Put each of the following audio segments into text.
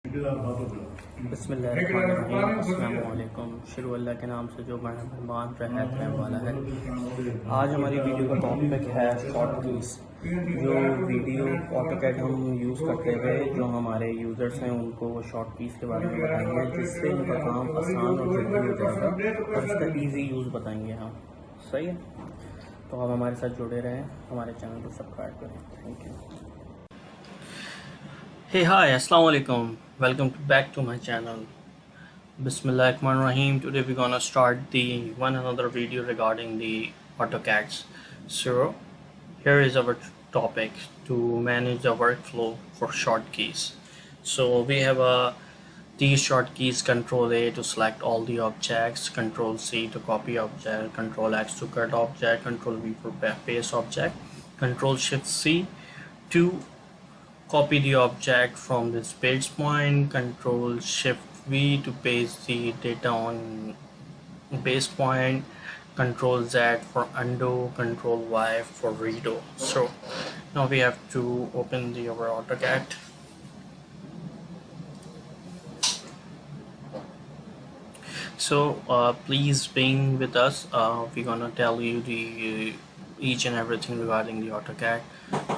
बिस्मिल्लाहिर्रहमानिर्रहीम, अस्सलामु अलैकुम। शुरू अल्लाह के नाम से जो मेहरबान रहम वाला है। आज हमारी वीडियो का टॉपिक है शॉर्ट कीज़। जो वीडियो ऑटोकैड हम यूज़ करते हुए जो हमारे यूज़र्स हैं उनको वो शॉर्ट कीज़ के बारे में बताएंगे, जिससे उनका काम आसान और जल्दी हो जाएगा और इसका ईजी यूज़ बताएंगे हम। सही है, तो आप हमारे साथ जुड़े रहें, हमारे चैनल को सब्सक्राइब करें। Thank you. Hey, hi, assalamu alaikum. Welcome back to my channel. Bismillahirrahmanirrahim. Today we're gonna start the another video regarding the AutoCADs. So here is our topic to manage the workflow for short keys. So we have these short keys: Control A to select all the objects, Control C to copy object, Control X to cut object, Control V for paste object, Control Shift C to copy the object from this page point, Control Shift V to paste the data on base point, Control Z for undo, Control Y for redo. So now we have to open our AutoCAD. So please being with us. We're gonna tell you the each and everything regarding the AutoCAD.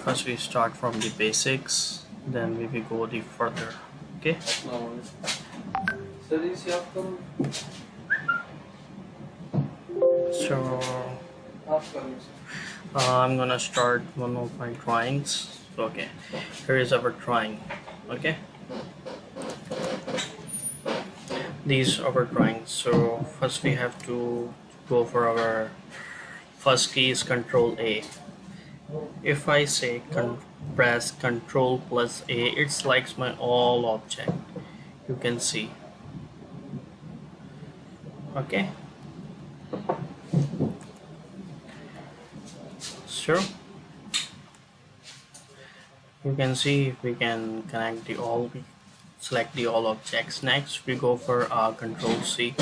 First we start from the basics, then we will go the further. Okay, so I'm gonna start one of my drawings. Okay, here is our drawing. Okay, these are our drawings. So first we have to go for our first key is Control A. If I say press Control plus A, it selects my all object. You can see. Okay. So you can see we can connect the all. Select the all objects. Next we go for Control C.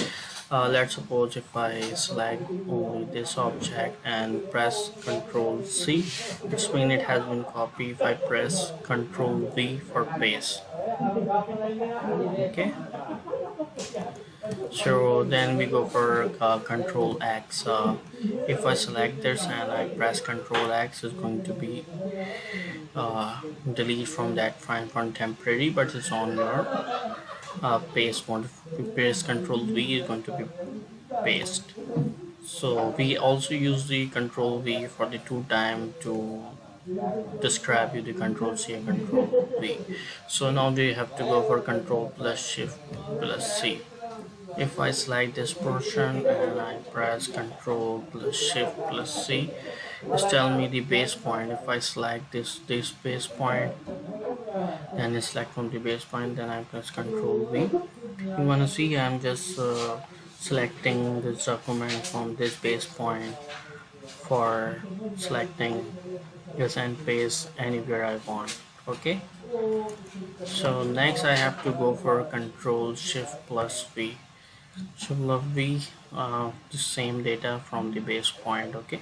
Let's suppose if I select only this object and press Control C, it means it has been copied. If I press Control V for paste. Okay, so then we go for Control X. If I select this and I press Control X, it's going to be delete from that frame for temporary, but it's on your paste mode. If you press Control V, is going to be paste. So we also use the Control V for the two time to describe you the Control C and Control V. So now we have to go for Control plus Shift plus C. If I select this portion and I press Control plus Shift plus C, it's telling me the base point. If I select this base point, then I select from the base point, then I press Control V. You want to see I'm just selecting this document from this base point for selecting this and paste anywhere I want. Okay, so next I have to go for Control Shift plus V. So love V, the same data from the base point. Okay,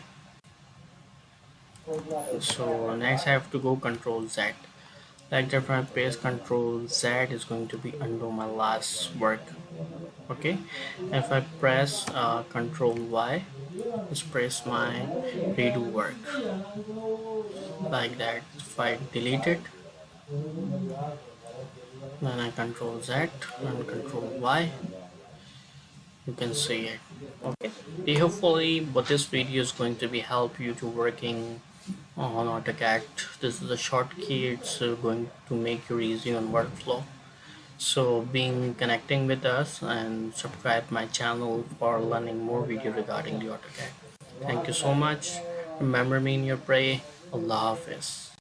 so next I have to go Control Z. Like if I press Control Z, is going to be undo my last work. Okay, if I press Control Y, just press my redo work like that. If I delete it, then I Control Z and Control Y, you can see it. Okay, hopefully but this video is going to be help you to working on AutoCAD. This is a short key. It's going to make you easy on workflow. So being connecting with us and subscribe my channel for learning more video regarding the AutoCAD. Thank you so much. Remember me in your prayer. Allah Hafiz.